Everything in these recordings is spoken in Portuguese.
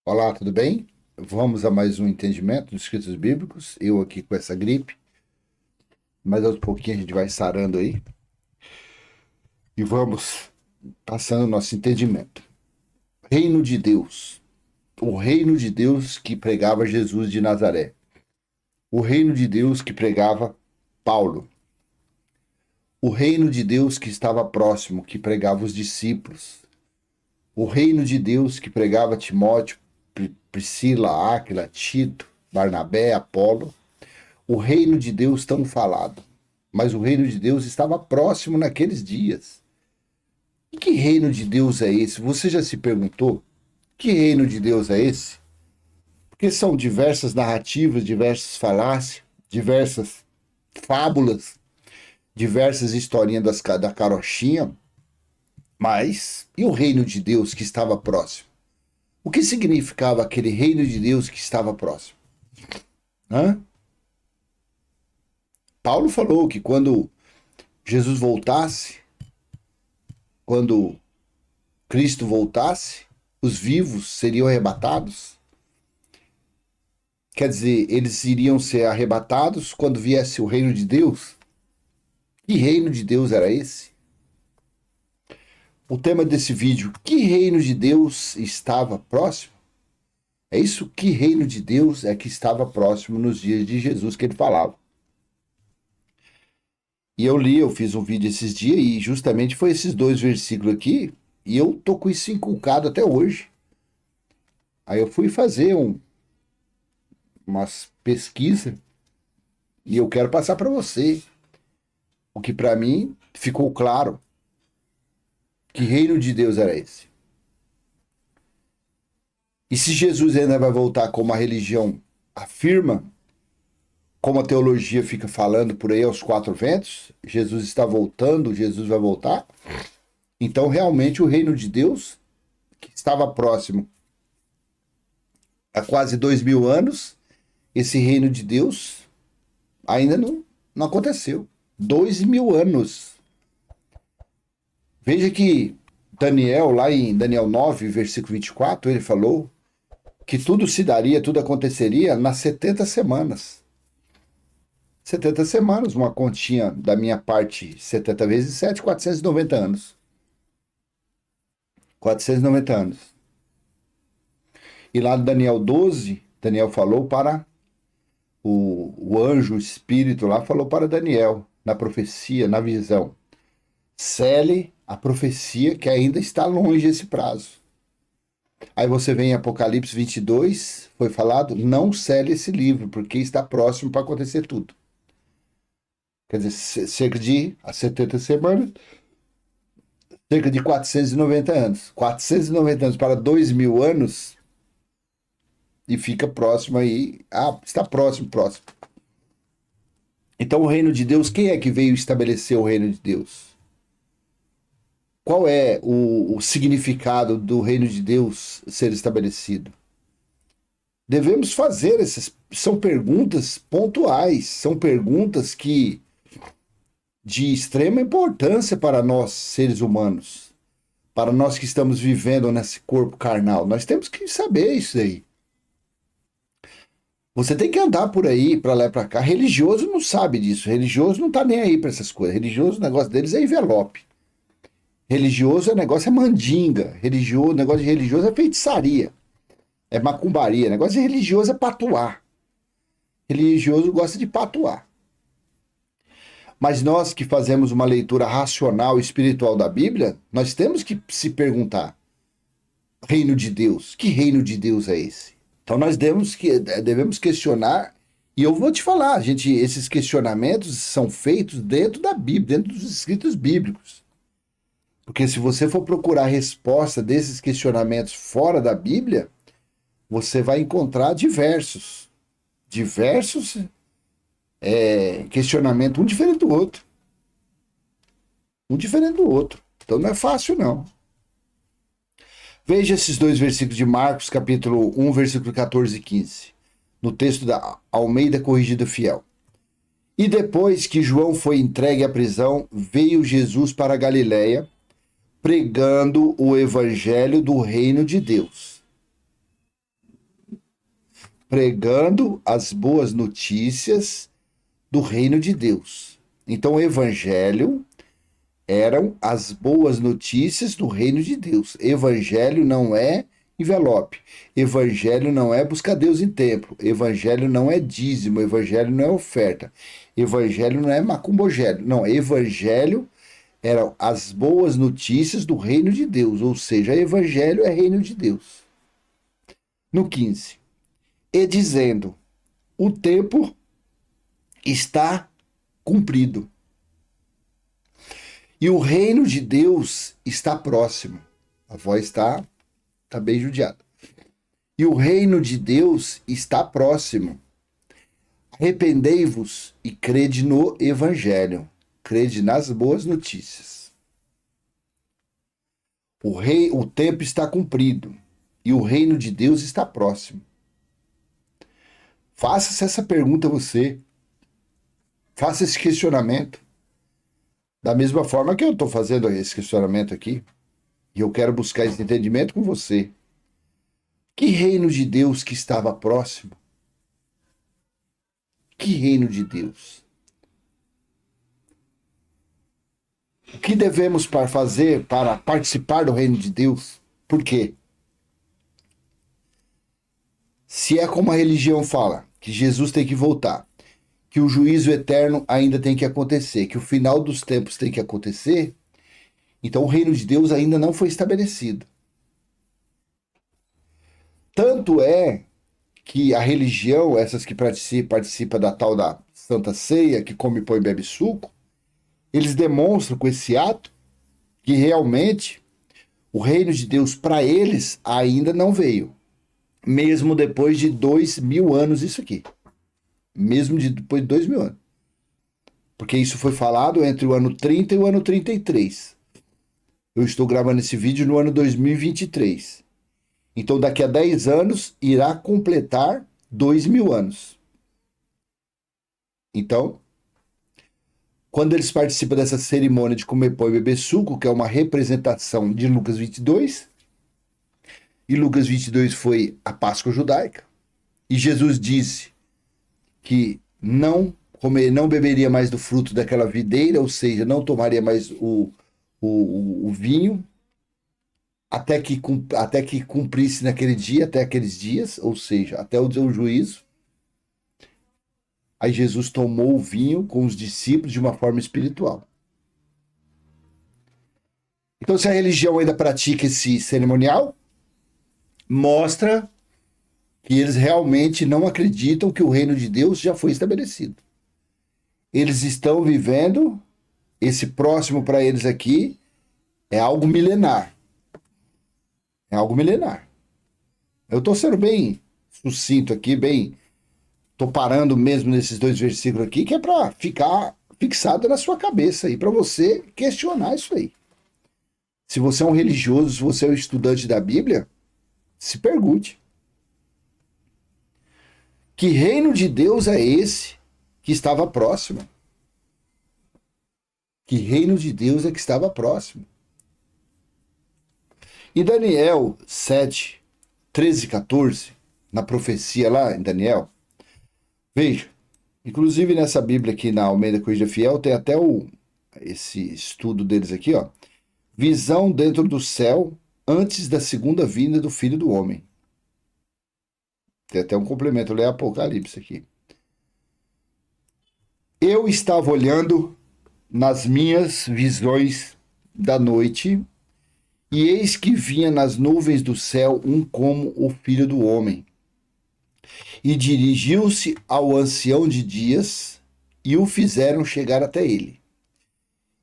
Olá, tudo bem? Vamos a mais um entendimento dos escritos bíblicos. Eu aqui com essa gripe, mas aos pouquinhos a gente vai sarando aí e vamos passando o nosso entendimento. Reino de Deus. O reino de Deus que pregava Jesus de Nazaré. O reino de Deus que pregava Paulo. O reino de Deus que estava próximo, que pregava os discípulos. O reino de Deus que pregava Timóteo, Priscila, Áquila, Tito, Barnabé, Apolo. O reino de Deus tão falado. Mas o reino de Deus estava próximo naqueles dias. E que reino de Deus é esse? Você já se perguntou? Que reino de Deus é esse? Porque são diversas narrativas, diversas falácias, diversas fábulas, diversas historinhas da carochinha. Mas e o reino de Deus que estava próximo? O que significava aquele reino de Deus que estava próximo? Hã? Paulo falou que quando Jesus voltasse, quando Cristo voltasse, os vivos seriam arrebatados. Quer dizer, eles iriam ser arrebatados quando viesse o reino de Deus. Que reino de Deus era esse? O tema desse vídeo, que reino de Deus estava próximo? É isso, que reino de Deus é que estava próximo nos dias de Jesus que ele falava. E eu fiz um vídeo esses dias e justamente foi esses dois versículos aqui e eu tô com isso inculcado até hoje. Aí eu fui fazer umas pesquisas e eu quero passar para você o que para mim ficou claro. Que reino de Deus era esse? E se Jesus ainda vai voltar como a religião afirma, como a teologia fica falando por aí aos quatro ventos, Jesus está voltando, Jesus vai voltar. Então realmente o reino de Deus, que estava próximo há quase 2000 anos, esse reino de Deus ainda não aconteceu. 2000 anos. Veja que Daniel, lá em Daniel 9, versículo 24, ele falou que tudo se daria, tudo aconteceria nas 70 semanas. 70 semanas, uma continha da minha parte, 70 vezes 7, 490 anos. 490 anos. E lá no Daniel 12, Daniel falou para o anjo, o espírito lá, falou para Daniel, na profecia, na visão. Cele a profecia que ainda está longe esse prazo. Aí você vem em Apocalipse 22, foi falado, não cele esse livro, porque está próximo para acontecer tudo. Quer dizer, cerca de 70 semanas, cerca de 490 anos. 490 anos para 2000 anos e fica próximo aí. Ah, está próximo, próximo. Então o reino de Deus, quem é que veio estabelecer o reino de Deus? Qual é o significado do reino de Deus ser estabelecido? Devemos fazer essas. São perguntas pontuais, são perguntas que de extrema importância para nós, seres humanos, para nós que estamos vivendo nesse corpo carnal. Nós temos que saber isso aí. Você tem que andar por aí, para lá e para cá. Religioso não sabe disso. Religioso não tá nem aí para essas coisas. Religioso, o negócio deles é envelope. Religioso é negócio é mandinga. Religioso, negócio de religioso é feitiçaria. É macumbaria. Negócio de religioso é patuar. Religioso gosta de patuar. Mas nós que fazemos uma leitura racional e espiritual da Bíblia, nós temos que se perguntar: reino de Deus, que reino de Deus é esse? Então nós devemos questionar, e eu vou te falar, gente, esses questionamentos são feitos dentro da Bíblia, dentro dos escritos bíblicos. Porque se você for procurar a resposta desses questionamentos fora da Bíblia, você vai encontrar diversos questionamentos, um diferente do outro. Um diferente do outro. Então não é fácil, não. Veja esses dois versículos de Marcos, capítulo 1, versículo 14 e 15. No texto da Almeida Corrigida Fiel. E depois que João foi entregue à prisão, veio Jesus para a Galiléia, pregando o evangelho do reino de Deus. pregando as boas notícias do reino de Deus. Então, o evangelho eram as boas notícias do reino de Deus. Evangelho não é envelope. Evangelho não é buscar Deus em templo. Evangelho não é dízimo. Evangelho não é oferta. Evangelho não é macumbogério. Não, evangelho eram as boas notícias do reino de Deus. Ou seja, evangelho é reino de Deus. No 15. E dizendo, o tempo está cumprido. E o reino de Deus está próximo. A voz está bem judiada. E o reino de Deus está próximo. Arrependei-vos e crede no evangelho. Crede nas boas notícias. O tempo está cumprido. E o reino de Deus está próximo. Faça-se essa pergunta a você. Faça esse questionamento. Da mesma forma que eu estou fazendo esse questionamento aqui. E eu quero buscar esse entendimento com você. Que reino de Deus que estava próximo? Que reino de Deus? O que devemos fazer para participar do reino de Deus? Por quê? Se é como a religião fala, que Jesus tem que voltar, que o juízo eterno ainda tem que acontecer, que o final dos tempos tem que acontecer, então o reino de Deus ainda não foi estabelecido. Tanto é que a religião, essas que participam da tal da Santa Ceia, que come pão e bebe suco, eles demonstram com esse ato que realmente o reino de Deus para eles ainda não veio. Mesmo depois de 2000 anos isso aqui. Mesmo depois de 2000 anos. Porque isso foi falado entre o ano 30 e o ano 33. Eu estou gravando esse vídeo no ano 2023. Então, daqui a 10 anos, irá completar 2000 anos. Então, quando eles participam dessa cerimônia de comer pão e beber suco, que é uma representação de Lucas 22, e Lucas 22 foi a Páscoa judaica, e Jesus disse que não beberia mais do fruto daquela videira, ou seja, não tomaria mais o vinho, até que cumprisse naquele dia, até aqueles dias, ou seja, até o juízo. Aí Jesus tomou o vinho com os discípulos de uma forma espiritual. Então, se a religião ainda pratica esse cerimonial, mostra que eles realmente não acreditam que o reino de Deus já foi estabelecido. Eles estão vivendo, esse próximo para eles aqui é algo milenar. É algo milenar. Eu estou sendo bem sucinto aqui, estou parando mesmo nesses 2 versículos aqui, que é para ficar fixado na sua cabeça e para você questionar isso aí. Se você é um religioso, se você é um estudante da Bíblia, se pergunte. Que reino de Deus é esse que estava próximo? Que reino de Deus é que estava próximo? Em Daniel 7, 13 e 14, na profecia lá em Daniel, veja, inclusive nessa Bíblia aqui na Almeida Corrigida Fiel, tem até esse estudo deles aqui, ó. Visão dentro do céu antes da segunda vinda do Filho do Homem. Tem até um complemento, lê Apocalipse aqui. Eu estava olhando nas minhas visões da noite, e eis que vinha nas nuvens do céu um como o Filho do Homem. E dirigiu-se ao ancião de dias, e o fizeram chegar até ele.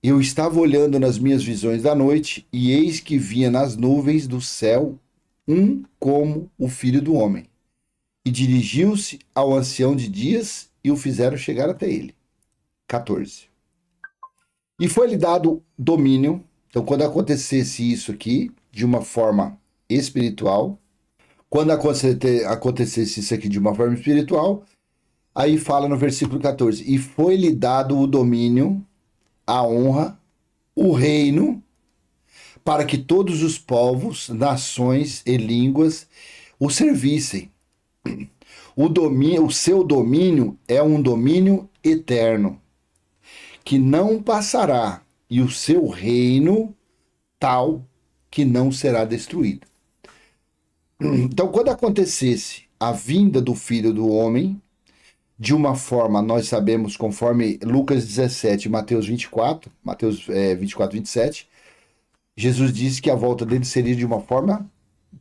Eu estava olhando nas minhas visões da noite, e eis que vinha nas nuvens do céu um como o Filho do Homem. E dirigiu-se ao ancião de dias, e o fizeram chegar até ele. 14. E foi-lhe dado domínio. Então, quando acontecesse isso aqui, de uma forma espiritual, quando acontecesse isso aqui de uma forma espiritual, aí fala no versículo 14, e foi-lhe dado o domínio, a honra, o reino, para que todos os povos, nações e línguas o servissem. O seu domínio é um domínio eterno, que não passará, e o seu reino tal que não será destruído. Então, quando acontecesse a vinda do Filho do Homem, de uma forma, nós sabemos, conforme Lucas 17 e Mateus 24, Mateus 24, 27, Jesus disse que a volta dele seria de uma forma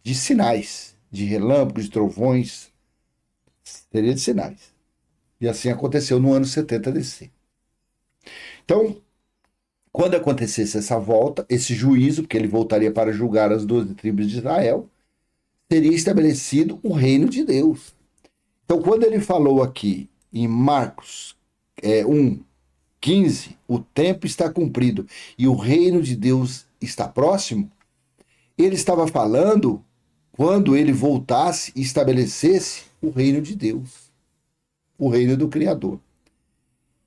de sinais, de relâmpagos, de trovões, seria de sinais. E assim aconteceu no ano 70 DC. Então, quando acontecesse essa volta, esse juízo, porque ele voltaria para julgar as 12 tribos de Israel, seria estabelecido o reino de Deus. Então, quando ele falou aqui em Marcos 1:15, o tempo está cumprido e o reino de Deus está próximo, ele estava falando quando ele voltasse e estabelecesse o reino de Deus, o reino do Criador.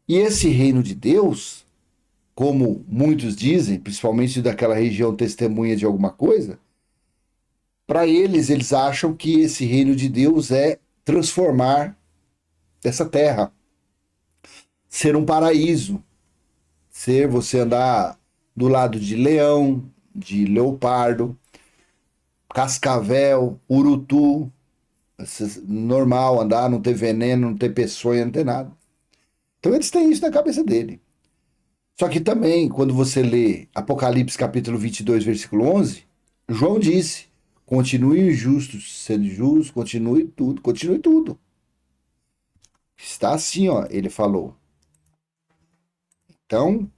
E esse reino de Deus, como muitos dizem, principalmente daquela região testemunha de alguma coisa, para eles acham que esse reino de Deus é transformar essa terra, ser um paraíso, ser você andar do lado de leão, de leopardo, cascavel, urutu, normal andar, não ter veneno, não ter peçonha, não ter nada. Então eles têm isso na cabeça dele. Só que também, quando você lê Apocalipse capítulo 22, versículo 11, João disse, continue injustos, sendo justos, continue tudo, continue tudo. Está assim, ó, ele falou. Então,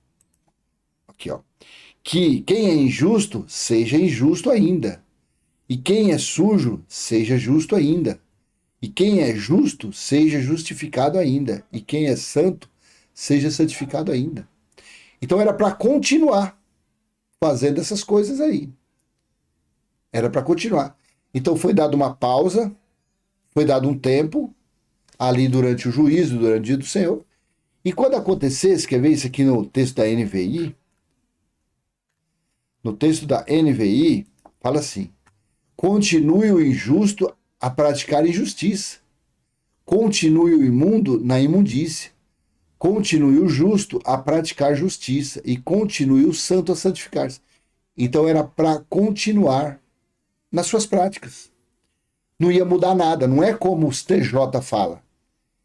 aqui, ó, que quem é injusto, seja injusto ainda. E quem é sujo, seja justo ainda. E quem é justo, seja justificado ainda. E quem é santo, seja santificado ainda. Então era para continuar fazendo essas coisas aí. Era para continuar. Então foi dada uma pausa, foi dado um tempo, ali durante o juízo, durante o dia do Senhor. E quando acontecesse, quer ver isso aqui no texto da NVI? No texto da NVI, fala assim, continue o injusto a praticar injustiça. Continue o imundo na imundícia. Continue o justo a praticar justiça. E continue o santo a santificar-se. Então era para continuar nas suas práticas. Não ia mudar nada. Não é como os TJ fala,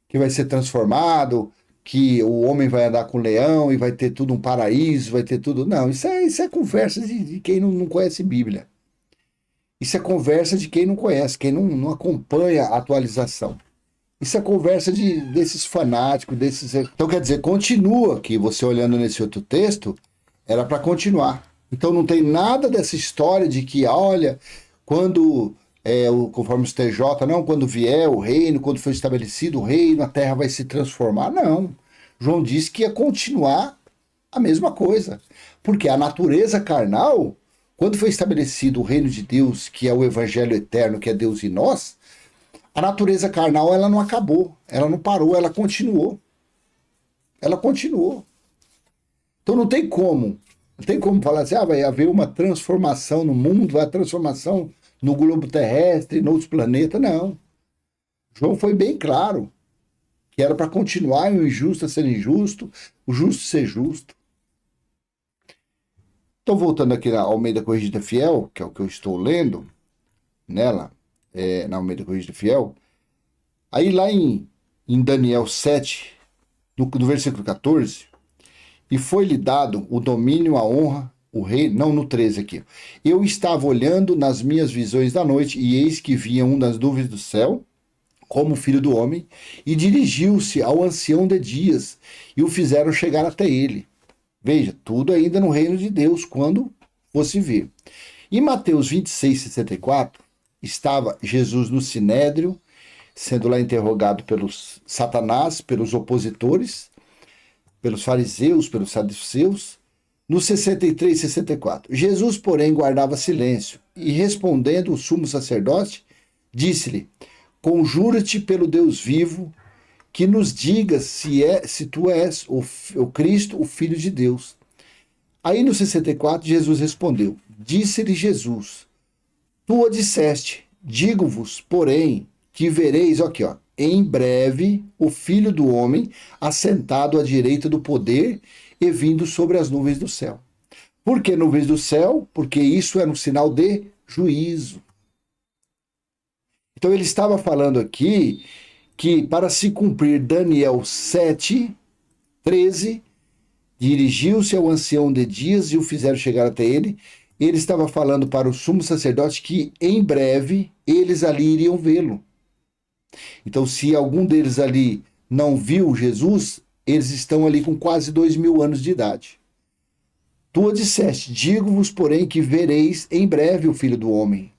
que vai ser transformado, que o homem vai andar com leão e vai ter tudo um paraíso, vai ter tudo... Não, isso é conversa de quem não conhece Bíblia. Isso é conversa de quem não conhece, quem não acompanha a atualização. Isso é conversa desses fanáticos, desses... Então, quer dizer, continua aqui, você olhando nesse outro texto, era para continuar. Então, não tem nada dessa história de que, olha, quando, conforme os TJ, não, quando vier o reino, quando for estabelecido o reino, a terra vai se transformar. Não. João disse que ia continuar a mesma coisa. Porque a natureza carnal, quando foi estabelecido o reino de Deus, que é o evangelho eterno, que é Deus em nós, a natureza carnal, ela não acabou, ela não parou, ela continuou. Ela continuou. Então não tem como falar assim, vai haver uma transformação no mundo, uma transformação no globo terrestre, nos planetas, não. João foi bem claro que era para continuar o injusto a ser injusto, o justo ser justo. Então, voltando aqui na Almeida Corrigida Fiel, que é o que eu estou lendo nela, na Almeida Corrigida Fiel, aí lá em Daniel 7, no versículo 14, e foi-lhe dado o domínio, a honra, o rei, não no 13 aqui. Eu estava olhando nas minhas visões da noite, e eis que via um das nuvens do céu, como filho do homem, e dirigiu-se ao ancião de dias, e o fizeram chegar até ele. Veja, tudo ainda no reino de Deus, quando fosse vir. Em Mateus 26, 64, estava Jesus no Sinédrio, sendo lá interrogado pelos Satanás, pelos opositores, pelos fariseus, pelos saduceus, no 63, 64. Jesus, porém, guardava silêncio, e respondendo o sumo sacerdote, disse-lhe, conjura-te pelo Deus vivo, que nos digas se tu és o Cristo, o Filho de Deus. Aí no 64, Jesus respondeu, disse-lhe Jesus, tu o disseste, digo-vos, porém, que vereis, aqui, ó, em breve o Filho do Homem assentado à direita do poder e vindo sobre as nuvens do céu. Por que nuvens do céu? Porque isso era um sinal de juízo. Então ele estava falando aqui que para se cumprir Daniel 7:13, dirigiu-se ao ancião de dias e o fizeram chegar até ele. Ele estava falando para o sumo sacerdote que em breve eles ali iriam vê-lo. Então, se algum deles ali não viu Jesus, eles estão ali com quase 2000 anos de idade. Tu disseste, digo-vos, porém, que vereis em breve o Filho do Homem.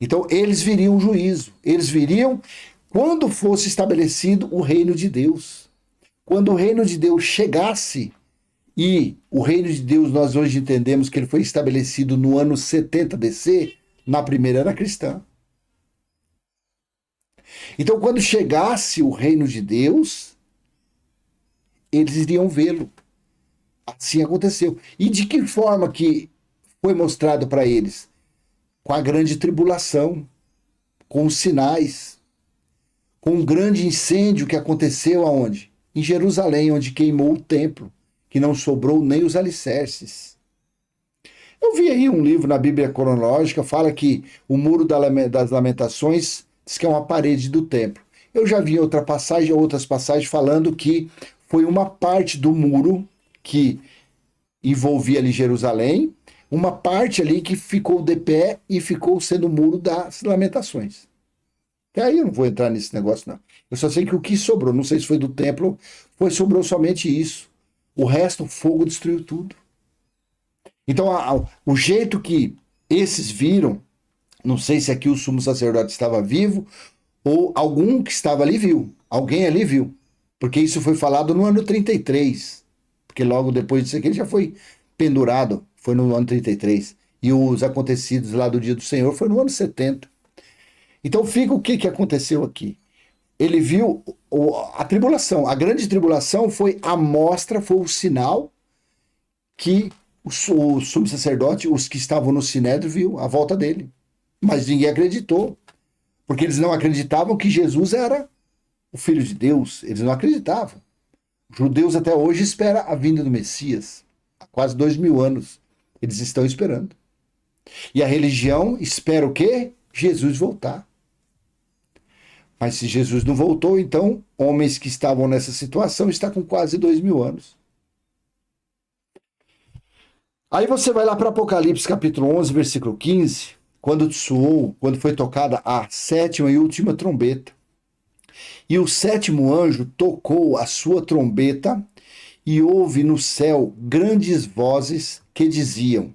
Então, eles viriam o juízo. Eles viriam quando fosse estabelecido o reino de Deus. Quando o reino de Deus chegasse, e o reino de Deus nós hoje entendemos que ele foi estabelecido no ano 70 BC, na primeira era cristã. Então, quando chegasse o reino de Deus, eles iriam vê-lo. Assim aconteceu. E de que forma que foi mostrado para eles? Com a grande tribulação, com os sinais, com um grande incêndio que aconteceu aonde? Em Jerusalém, onde queimou o templo, que não sobrou nem os alicerces. Eu vi aí um livro na Bíblia cronológica, fala que o muro das lamentações diz que é uma parede do templo. Eu já vi outra passagem, outras passagens falando que foi uma parte do muro que envolvia ali Jerusalém, uma parte ali que ficou de pé e ficou sendo o muro das lamentações. E aí eu não vou entrar nesse negócio, não. Eu só sei que o que sobrou, não sei se foi do templo, sobrou somente isso. O resto, o fogo destruiu tudo. Então, o jeito que esses viram, não sei se aqui o sumo sacerdote estava vivo, ou algum que estava ali viu. Alguém ali viu. Porque isso foi falado no ano 33. Porque logo depois disso aqui ele já foi pendurado. Foi no ano 33. E os acontecidos lá do dia do Senhor foi no ano 70. Então fica o que aconteceu aqui. Ele viu a tribulação. A grande tribulação foi a mostra, foi o sinal que o sumo sacerdote, os que estavam no sinédrio, viu a volta dele. Mas ninguém acreditou. Porque eles não acreditavam que Jesus era o Filho de Deus. Eles não acreditavam. Os judeus até hoje esperam a vinda do Messias. Há quase 2000 anos. Eles estão esperando. E a religião espera o quê? Jesus voltar. Mas se Jesus não voltou, então homens que estavam nessa situação estão com quase 2000 anos. Aí você vai lá para Apocalipse capítulo 11, versículo 15, quando foi tocada a sétima e última trombeta. E o sétimo anjo tocou a sua trombeta e houve no céu grandes vozes que diziam: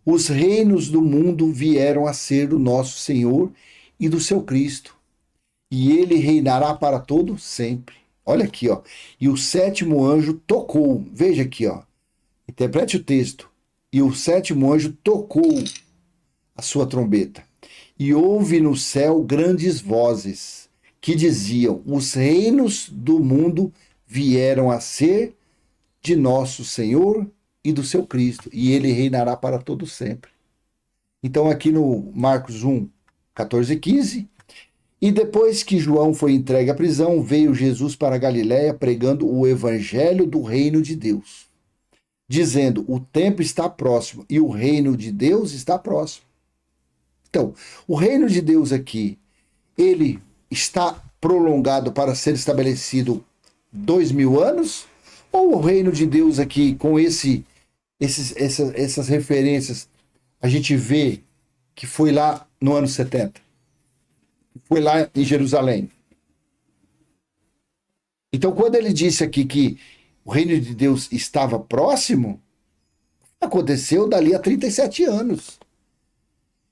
os reinos do mundo vieram a ser do nosso Senhor e do seu Cristo, e ele reinará para todo sempre. Olha aqui, ó. E o sétimo anjo tocou. Veja aqui, ó. Interprete o texto. E o sétimo anjo tocou a sua trombeta. E houve no céu grandes vozes que diziam: os reinos do mundo vieram a ser de nosso Senhor e do seu Cristo, e ele reinará para todo sempre. Então aqui no Marcos 1, 14 e 15, e depois que João foi entregue à prisão, veio Jesus para a Galiléia pregando o evangelho do reino de Deus, dizendo: o tempo está próximo e o reino de Deus está próximo. Então, o reino de Deus aqui, ele está prolongado para ser estabelecido 2000 anos? Ou o reino de Deus aqui, com essas referências, a gente vê que foi lá no ano 70? Foi lá em Jerusalém. Então, quando ele disse aqui que o reino de Deus estava próximo, aconteceu dali a 37 anos.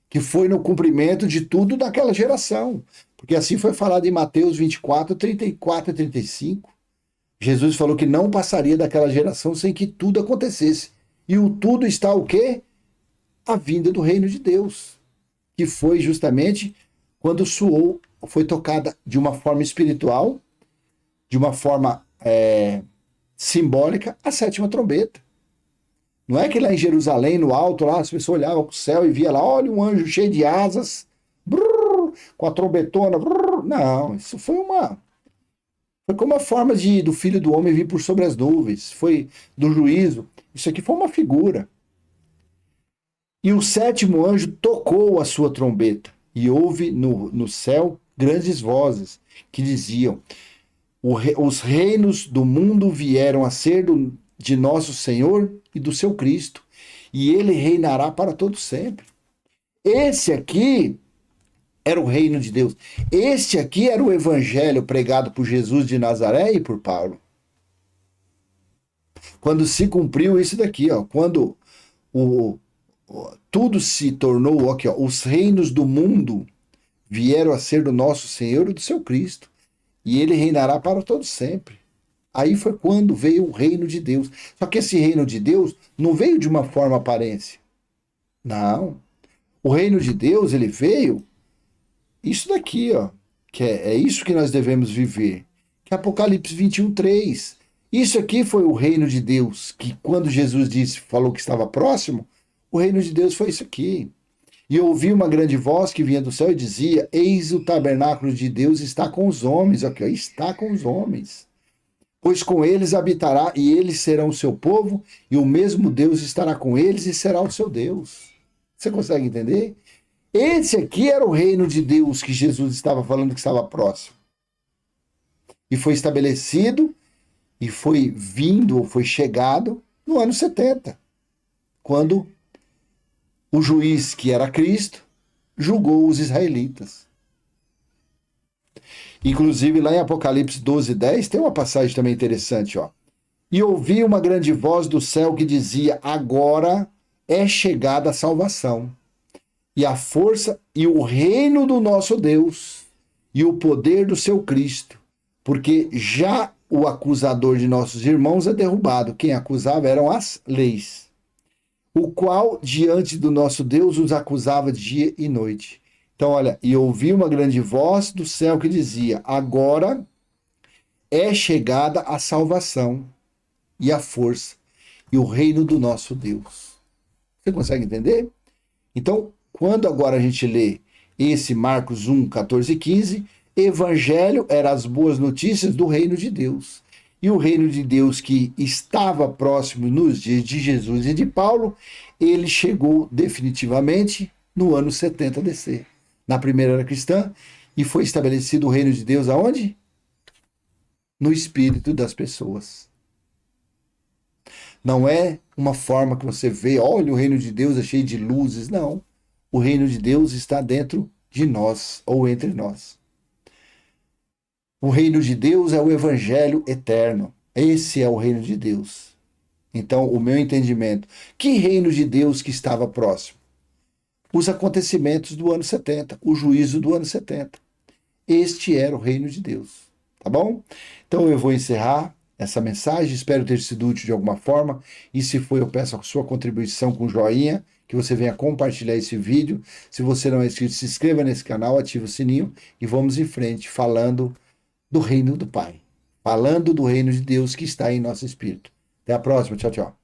Que foi no cumprimento de tudo daquela geração. Porque assim foi falado em Mateus 24, 34 e 35. Jesus falou que não passaria daquela geração sem que tudo acontecesse. E o tudo está o quê? A vinda do reino de Deus. Que foi justamente quando foi tocada de uma forma espiritual, de uma forma simbólica, a sétima trombeta. Não é que lá em Jerusalém, no alto, lá as pessoas olhavam para o céu e via lá, olha um anjo cheio de asas, brrr, com a trombetona. Não, isso foi como a forma do Filho do Homem vir por sobre as nuvens. Foi do juízo. Isso aqui foi uma figura. E o sétimo anjo tocou a sua trombeta, e houve no céu grandes vozes que diziam: os reinos do mundo vieram a ser de nosso Senhor e do seu Cristo, e ele reinará para todo sempre. Esse aqui era o reino de Deus. Este aqui era o evangelho pregado por Jesus de Nazaré e por Paulo. Quando se cumpriu isso daqui, ó, quando tudo se tornou, aqui, ó, os reinos do mundo vieram a ser do nosso Senhor e do seu Cristo, e ele reinará para todo sempre. Aí foi quando veio o reino de Deus. Só que esse reino de Deus não veio de uma forma aparência. Não. O reino de Deus, ele veio isso daqui, ó, que é isso que nós devemos viver. Que é Apocalipse 21:3. Isso aqui foi o reino de Deus, que quando Jesus falou que estava próximo, o reino de Deus foi isso aqui. E eu ouvi uma grande voz que vinha do céu e dizia: eis o tabernáculo de Deus está com os homens. Aqui, ó, está com os homens. Pois com eles habitará, e eles serão o seu povo, e o mesmo Deus estará com eles e será o seu Deus. Você consegue entender? Esse aqui era o reino de Deus que Jesus estava falando que estava próximo. E foi estabelecido, e foi vindo, ou foi chegado, no ano 70, quando o juiz, que era Cristo, julgou os israelitas. Inclusive, lá em Apocalipse 12:10, tem uma passagem também interessante, ó. E ouvi uma grande voz do céu que dizia: agora é chegada a salvação, e a força e o reino do nosso Deus, e o poder do seu Cristo, porque já o acusador de nossos irmãos é derrubado. Quem acusava eram as leis, o qual diante do nosso Deus os acusava dia e noite. Então, olha, e ouvi uma grande voz do céu que dizia: agora é chegada a salvação, e a força, e o reino do nosso Deus. Você consegue entender? Então, quando agora a gente lê esse Marcos 1:14-15, evangelho era as boas notícias do reino de Deus. E o reino de Deus que estava próximo nos dias de Jesus e de Paulo, ele chegou definitivamente no ano 70 DC, na primeira era cristã, e foi estabelecido o reino de Deus aonde? No espírito das pessoas. Não é uma forma que você vê, olha, o reino de Deus é cheio de luzes. Não. O reino de Deus está dentro de nós, ou entre nós. O reino de Deus é o evangelho eterno. Esse é o reino de Deus. Então, o meu entendimento, que reino de Deus que estava próximo? Os acontecimentos do ano 70, o juízo do ano 70. Este era o reino de Deus. Tá bom? Então, eu vou encerrar essa mensagem, espero ter sido útil de alguma forma, e se foi, eu peço a sua contribuição com joinha, que você venha compartilhar esse vídeo. Se você não é inscrito, se inscreva nesse canal, ative o sininho e vamos em frente falando do reino do Pai, falando do reino de Deus que está em nosso espírito. Até a próxima, tchau, tchau.